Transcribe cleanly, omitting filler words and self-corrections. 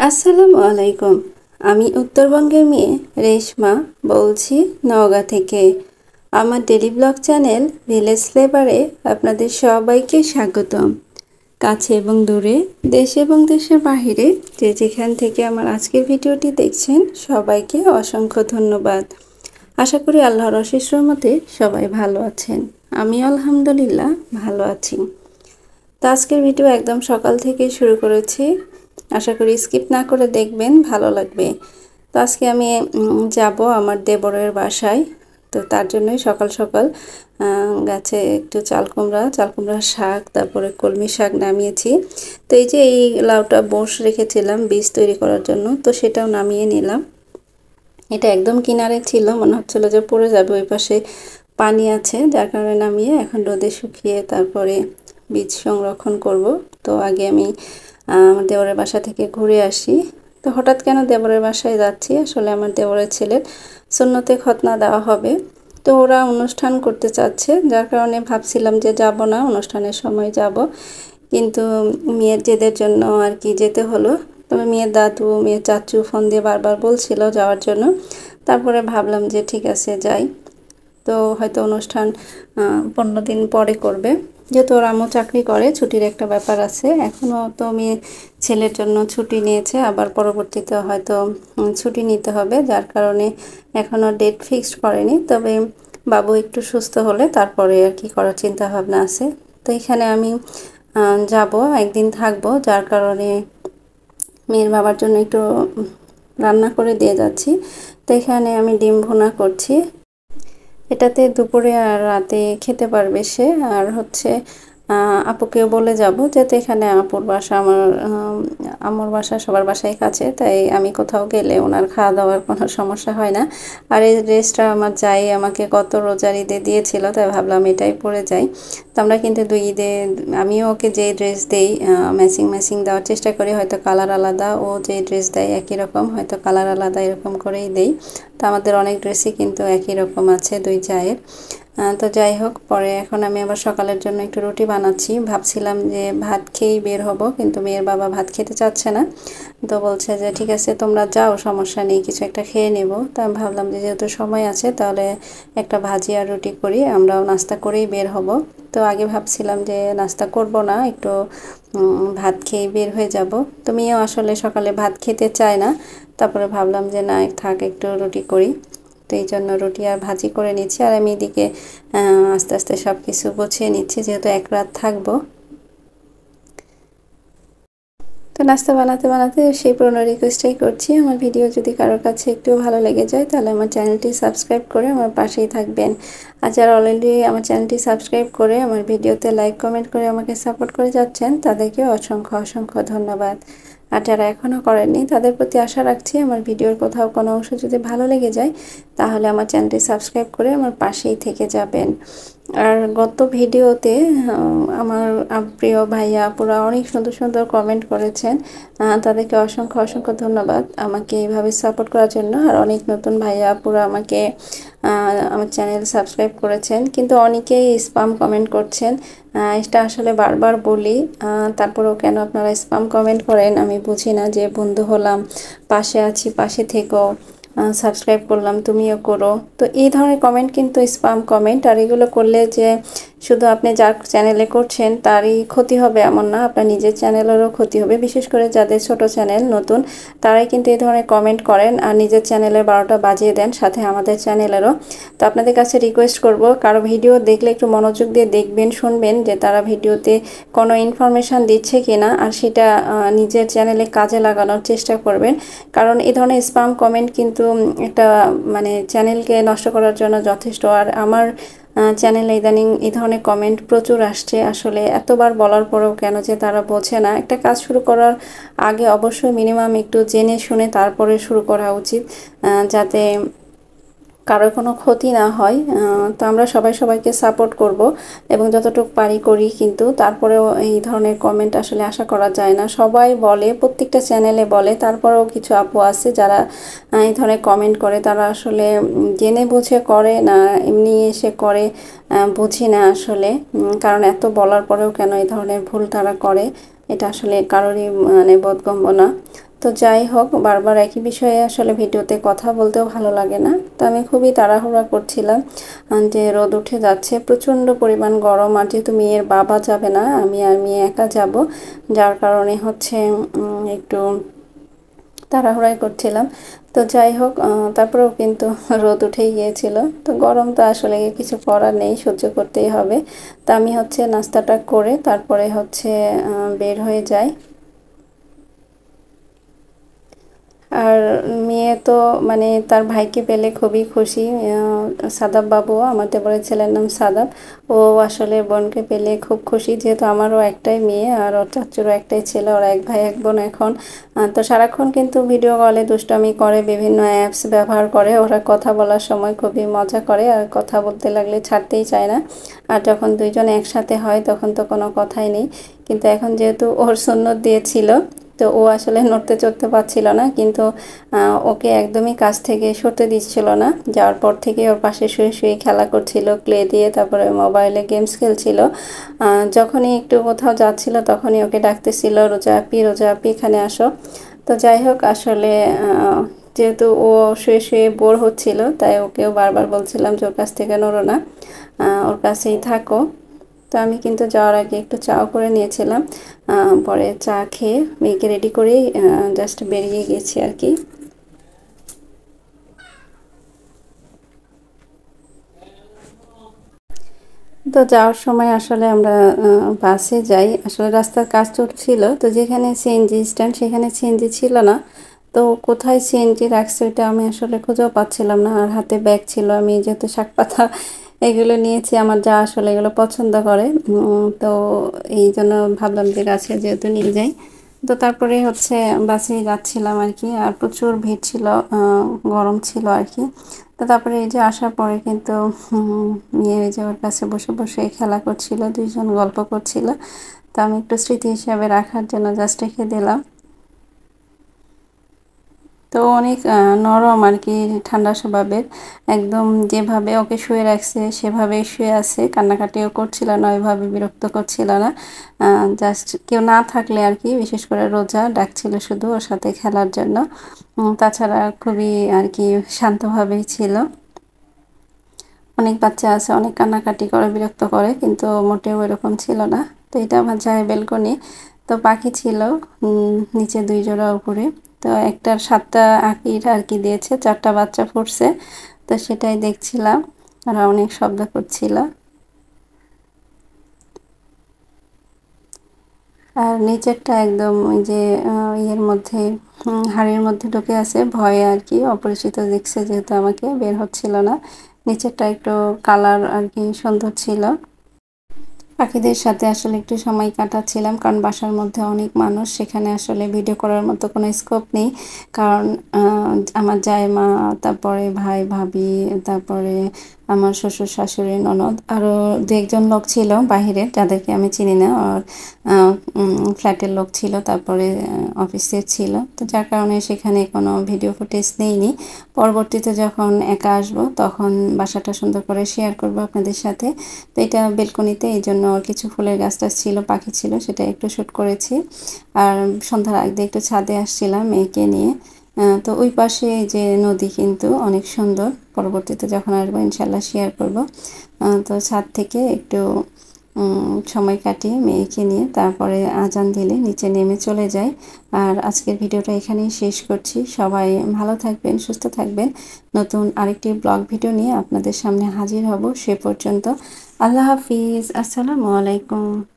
আসসালামু আলাইকুম। আমি উত্তরবঙ্গের মেয়ে রেশমা বলছি নওগাঁ থেকে। আমার ডেলি ব্লগ চ্যানেল ভিলেজ ফ্লেভারে আপনাদের সবাইকে স্বাগতম। কাছে এবং দূরে, দেশ এবং দেশের বাহিরে যে যেখান থেকে আমার আজকের ভিডিওটি দেখছেন সবাইকে অসংখ্য ধন্যবাদ। আশা করি আল্লাহর অশেষ রহমতে সবাই ভালো আছেন। আমি আলহামদুলিল্লাহ ভালো আছি। তো আজকের ভিডিও একদম সকাল থেকে শুরু করেছি, আশা করি স্কিপ না করে দেখবেন, ভালো লাগবে। তো আজকে আমি যাব আমার দেবরের বাসায়। তো তার জন্যই সকাল সকাল গাছে একটু চাল কুমড়া শাক, তারপরে কলমি শাক নামিয়েছি। তো এই যে এই লাউটা বস রেখেছিলাম বীজ তৈরি করার জন্য, তো সেটাও নামিয়ে নিলাম। এটা একদম কিনারে ছিল, মনে হচ্ছিল যে পড়ে যাবে, ওই পাশে পানি আছে, যার কারণে নামিয়ে এখন রোদে শুকিয়ে তারপরে বীজ সংরক্ষণ করব। তো আগে আমি আমার দেবরের বাসা থেকে ঘুরে আসি। তো হঠাৎ কেন দেবরের বাসায় যাচ্ছি, আসলে আমার দেবরের ছেলের সুন্নতে খতনা দেওয়া হবে। তো ওরা অনুষ্ঠান করতে চাচ্ছে, যার কারণে ভাবছিলাম যে যাব না, অনুষ্ঠানের সময় যাব, কিন্তু মেয়ের জেদের জন্য আর কি যেতে হলো। তবে মেয়ের দাদু, মেয়ের চাচু ফোন দিয়ে বারবার বলছিল যাওয়ার জন্য। তারপরে ভাবলাম যে ঠিক আছে যাই। তো হয়তো অনুষ্ঠান 15 দিন পরে করবে, যেহেতু ওর আম্মু চাকরি করে, ছুটির একটা ব্যাপার আছে। এখনও তো মেয়ে ছেলের জন্য ছুটি নিয়েছে, আবার পরবর্তীতে হয়তো ছুটি নিতে হবে, যার কারণে এখনও ডেট ফিক্সড করেনি। তবে বাবু একটু সুস্থ হলে তারপরে আর কি করার চিন্তা ভাবনা আছে। তো এখানে আমি যাব, একদিন থাকবো, যার কারণে মেয়ের বাবার জন্য একটু রান্না করে দিয়ে যাচ্ছি। তো এখানে আমি ডিম ভুনা করছি, এটাতে দুপুরে আর রাতে খেতে পারবে সে। আর হচ্ছে আপুকে বলে যাব, যেহেতু এখানে আপুর বাসা আমার বাসা সবার বাসায় কাছে, তাই আমি কোথাও গেলে ওনার খাওয়া দাওয়ার কোনো সমস্যা হয় না। আর এই ড্রেসটা আমার যাই আমাকে গত রোজার ঈদে দিয়েছিল, তাই ভাবলাম এটাই পরে যাই। তো আমরা কিন্তু 2 ঈদে আমিও ওকে যে ড্রেস দেই ম্যাচিং দেওয়ার চেষ্টা করি, হয়তো কালার আলাদা, ও যে ড্রেস দেয় একই রকম, হয়তো কালার আলাদা, এরকম করেই দেই। তো আমাদের অনেক ড্রেসই কিন্তু একই রকম আছে দুই জায়ের। তো যাই হোক, পরে এখন আমি আবার সকালের জন্য একটু রুটি বানাচ্ছি। ভাবছিলাম যে ভাত খেয়েই বের হব, কিন্তু মেয়ের বাবা ভাত খেতে চাচ্ছে না। তো বলছে যে ঠিক আছে তোমরা যাও, সমস্যা নেই, কিছু একটা খেয়ে নেব। তো আমি ভাবলাম যে যেহেতু সময় আছে তাহলে একটা ভাজি আর রুটি করি, আমরাও নাস্তা করেই বের হব। তো আগে ভাবছিলাম যে নাস্তা করব না, একটু ভাত খেয়ে বের হয়ে যাব। তো মেয়েও আসলে সকালে ভাত খেতে চায় না। তারপরে ভাবলাম যে না থাক, একটু রুটি করি। তো এই জন্য রুটি আর ভাজি করে নিচ্ছি, আর আমি এদিকে আস্তে আস্তে সব কিছু গুছিয়ে নিচ্ছি, যেহেতু এক রাত থাকবো। তো নাস্তা বানাতে বানাতে সেই পুরনো রিকোয়েস্টটাই করছি, আমার ভিডিও যদি কারোর কাছে একটু ভালো লেগে যায় তাহলে আমার চ্যানেলটি সাবস্ক্রাইব করে আমার পাশেই থাকবেন। আর যারা অলরেডি আমার চ্যানেলটি সাবস্ক্রাইব করে আমার ভিডিওতে লাইক কমেন্ট করে আমাকে সাপোর্ট করে যাচ্ছেন, তাদেরকে অসংখ্য অসংখ্য ধন্যবাদ। আর যারা এখনও করেননি তাদের প্রতি আশা রাখছি, আমার ভিডিওর কোথাও কোনো অংশ যদি ভালো লেগে যায় তাহলে আমার চ্যানেলটি সাবস্ক্রাইব করে আমার পাশেই থেকে যাবেন। আর গত ভিডিওতে আমার প্রিয় ভাইয়া আপুরা অনেক সুন্দর সুন্দর কমেন্ট করেছেন, তাদেরকে অসংখ্য অসংখ্য ধন্যবাদ আমাকে এইভাবে সাপোর্ট করার জন্য। আর অনেক নতুন ভাইয়া আপুরা আমাকে আমার চ্যানেল সাবস্ক্রাইব করেছেন, কিন্তু অনেকেই স্প্যাম কমেন্ট করছেন। এটা আসলে বারবার বলি, তারপরেও কেন আপনারা স্প্যাম কমেন্ট করেন আমি বুঝি না। যে বন্ধু হলাম, পাশে আছি, পাশে থেকো, সাবস্ক্রাইব করলাম, তুমিও করো। তো এই ধরনের কমেন্ট কিন্তু স্প্যাম কমেন্ট। আর এগুলো করলে যে শুধু আপনি যার চ্যানেলে করছেন তারই ক্ষতি হবে এমন না, আপনার নিজের চ্যানেলেরও ক্ষতি হবে। বিশেষ করে যাদের ছোট চ্যানেল, নতুন, তারাই কিন্তু এই ধরনের কমেন্ট করেন আর নিজের চ্যানেলের 12টা বাজিয়ে দেন, সাথে আমাদের চ্যানেলেরও। তো আপনাদের কাছে রিকোয়েস্ট করব, কারো ভিডিও দেখলে একটু মনোযোগ দিয়ে দেখবেন, শুনবেন যে তারা ভিডিওতে কোনো ইনফরমেশান দিচ্ছে কিনা, আর সেটা নিজের চ্যানেলে কাজে লাগানোর চেষ্টা করবেন। কারণ এই ধরনের স্প্যাম কমেন্ট কিন্তু একটা মানে চ্যানেলকে নষ্ট করার জন্য যথেষ্ট। আর আমার চ্যানেলে ইদানিং এই ধরনের কমেন্ট প্রচুর আসছে। আসলে এতবার বলার পরেও কেন যে তারা বোঝে না, একটা কাজ শুরু করার আগে অবশ্যই মিনিমাম একটু জেনে শুনে তারপরে শুরু করা উচিত, যাতে কারোর কোনো ক্ষতি না হয়। তো আমরা সবাই সবাইকে সাপোর্ট করব এবং যতটুকু পারি করি, কিন্তু তারপরেও এই ধরনের কমেন্ট আসলে আশা করা যায় না। সবাই বলে, প্রত্যেকটা চ্যানেলে বলে, তারপরেও কিছু আপু আছে যারা এই ধরনের কমেন্ট করে, তারা আসলে জেনে বুঝে করে না, এমনি এসে করে, বুঝি না আসলে। কারণ এত বলার পরেও কেন এই ধরনের ভুল তারা করে, এটা আসলে কারোরই মানে বোধগম্য না। তো যাই হোক, বারবার একই বিষয়ে আসলে ভিডিওতে কথা বলতেও ভালো লাগে না। তো আমি খুবই তাড়াহুড়া করছিলাম যে রোদ উঠে যাচ্ছে, প্রচণ্ড পরিমাণ গরম। আর যেহেতু মেয়ের বাবা যাবে না, আমি আর মেয়ে একা যাব, যার কারণে হচ্ছে একটু তাড়াহুড়াই করছিলাম। তো যাই হোক, তারপরেও কিন্তু রোদ উঠেই গিয়েছিল। তো গরম তো আসলে কিছু করার নেই, সহ্য করতেই হবে। তা আমি হচ্ছে নাস্তাটা করে তারপরে হচ্ছে বের হয়ে যাই। আর মেয়ে তো মানে তার ভাইকে পেলে খুবই খুশি। সাদাব বাবু, আমার দেবরের ছেলের নাম সাদাব, ও আসলে বোনকে পেলে খুব খুশি। যেহেতু আমারও একটাই মেয়ে আর ওর চাচুরও একটাই ছেলে, ওরা এক ভাই এক বোন এখন। তো সারাক্ষণ কিন্তু ভিডিও কলে দুষ্টামি করে, বিভিন্ন অ্যাপস ব্যবহার করে। ওরা কথা বলার সময় খুবই মজা করে আর কথা বলতে লাগলে ছাড়তেই চায় না। আর যখন দুইজন একসাথে হয় তখন তো কোনো কথাই নেই। কিন্তু এখন যেহেতু ওর সুন্নত দিয়েছিল, তো ও আসলে নড়তে চড়তে পারছিল না, কিন্তু ওকে একদমই কাছ থেকে সরতে দিচ্ছিল না। যাওয়ার পর থেকে ওর পাশে শুয়ে শুয়ে খেলা করছিল ক্লে দিয়ে, তারপরে মোবাইলে গেমস খেলছিল। যখনই একটু কোথাও যাচ্ছিল তখনই ওকে ডাকতেছিল, রোজা আপি এখানে আসো। তো যাই হোক, আসলে যেহেতু ও শুয়ে শুয়ে বোর হচ্ছিল, তাই ওকেও বারবার বলছিলাম যে ওর কাছ থেকে নড়ো না, ওর কাছেই থাকো। তো আমি কিন্তু যাওয়ার আগে একটু চাও করে নিয়েছিলাম, পরে চা খেয়ে মেয়েকে রেডি করেই জাস্ট বেরিয়ে গেছি আর কি। তো যাওয়ার সময় আসলে আমরা বাসে যাই। আসলে রাস্তার কাজ চলছিল, তো যেখানে সিএনজি স্ট্যান্ড সেখানে সিএনজি ছিল না। তো কোথায় সিএনজি রাখছে ওটা আমি আসলে খুঁজেও পাচ্ছিলাম না। আর হাতে ব্যাগ ছিল, আমি যেহেতু শাক পাতা এগুলো নিয়েছি, আমার যা আসলে এগুলো পছন্দ করে, তো এই জন্য ভাবলাম যে গাছে যেহেতু নিয়ে যাই। তো তারপরে হচ্ছে বাসে যাচ্ছিলাম আর কি। আর প্রচুর ভিড় ছিল, গরম ছিল আর কি। তো তারপরে এই যে আসার পরে কিন্তু মেয়ে ওই যে ওর কাছে বসে বসে খেলা করছিল, দুইজন গল্প করছিল। তো আমি একটু স্মৃতি হিসাবে রাখার জন্য জাস্ট রেখে দিলাম। তো অনেক নরম আর কি, ঠান্ডা স্বভাবের। একদম যেভাবে ওকে শুয়ে রাখছে সেভাবেই শুয়ে আছে, কান্নাকাটিও করছিল না, ওইভাবে বিরক্ত করছিল না। জাস্ট কেউ না থাকলে আর কি, বিশেষ করে রোজা ডাকছিল শুধু ওর সাথে খেলার জন্য। তাছাড়া খুবই আর কি শান্তভাবেই ছিল। অনেক বাচ্চা আছে অনেক কান্নাকাটি করে, বিরক্ত করে, কিন্তু মোটেও এরকম ছিল না। তো এটা আমার যায় বেলকনি। তো পাখি ছিল নিচে 2 জোড়া, উপরে। তো একটার 7টা আঁকির আর কি দিয়েছে, 4টা বাচ্চা ফুটছে। তো সেটাই দেখছিলাম, ওরা অনেক শব্দ করছিল। আর নিচেরটা একদম ওই যে ইয়ের মধ্যে, হাড়ির মধ্যে ঢুকে আছে, ভয়ে আর কি, অপরিচিত দেখছে যেহেতু আমাকে, বের হচ্ছিল না। নিচেরটা একটু কালার আর কি সুন্দর ছিল। পাখিদের সাথে আসলে একটু সময় কাটাচ্ছিলাম, কারণ বাসার মধ্যে অনেক মানুষ, সেখানে আসলে ভিডিও করার মতো কোনো স্কোপ নেই। কারণ আমার জায়মা, তারপরে ভাই ভাবি, তারপরে আমার শ্বশুর শাশুড়ি ননদ, আরও 2-1জন লোক ছিল বাহিরের, যাদেরকে আমি চিনি না। আর ফ্ল্যাটের লোক ছিল, তারপরে অফিসের ছিল। তো যার কারণে সেখানে কোনো ভিডিও ফুটেজ নেইনি। পরবর্তীতে যখন একা আসবো তখন বাসাটা সুন্দর করে শেয়ার করবো আপনাদের সাথে। তো এটা বেলকনিতে, এই জন্য কিছু ফুলের গাছ টাছ ছিল, পাখি ছিল, সেটা একটু শ্যুট করেছি। আর সন্ধ্যার আগে একটু ছাদে আসছিলাম মেয়েকে নিয়ে। তো ওই পাশে যে নদী কিন্তু অনেক সুন্দর, পরবর্তীতে যখন আসবো ইনশাল্লাহ শেয়ার করব। তো ছাদ থেকে একটু সময় কাটিয়ে মেয়েকে নিয়ে তারপরে আজান দিলে নিচে নেমে চলে যাই। আর আজকের ভিডিওটা এখানেই শেষ করছি। সবাই ভালো থাকবেন, সুস্থ থাকবেন। নতুন আরেকটি ব্লগ ভিডিও নিয়ে আপনাদের সামনে হাজির হব। সে পর্যন্ত আল্লাহ হাফিজ, আসসালামু আলাইকুম।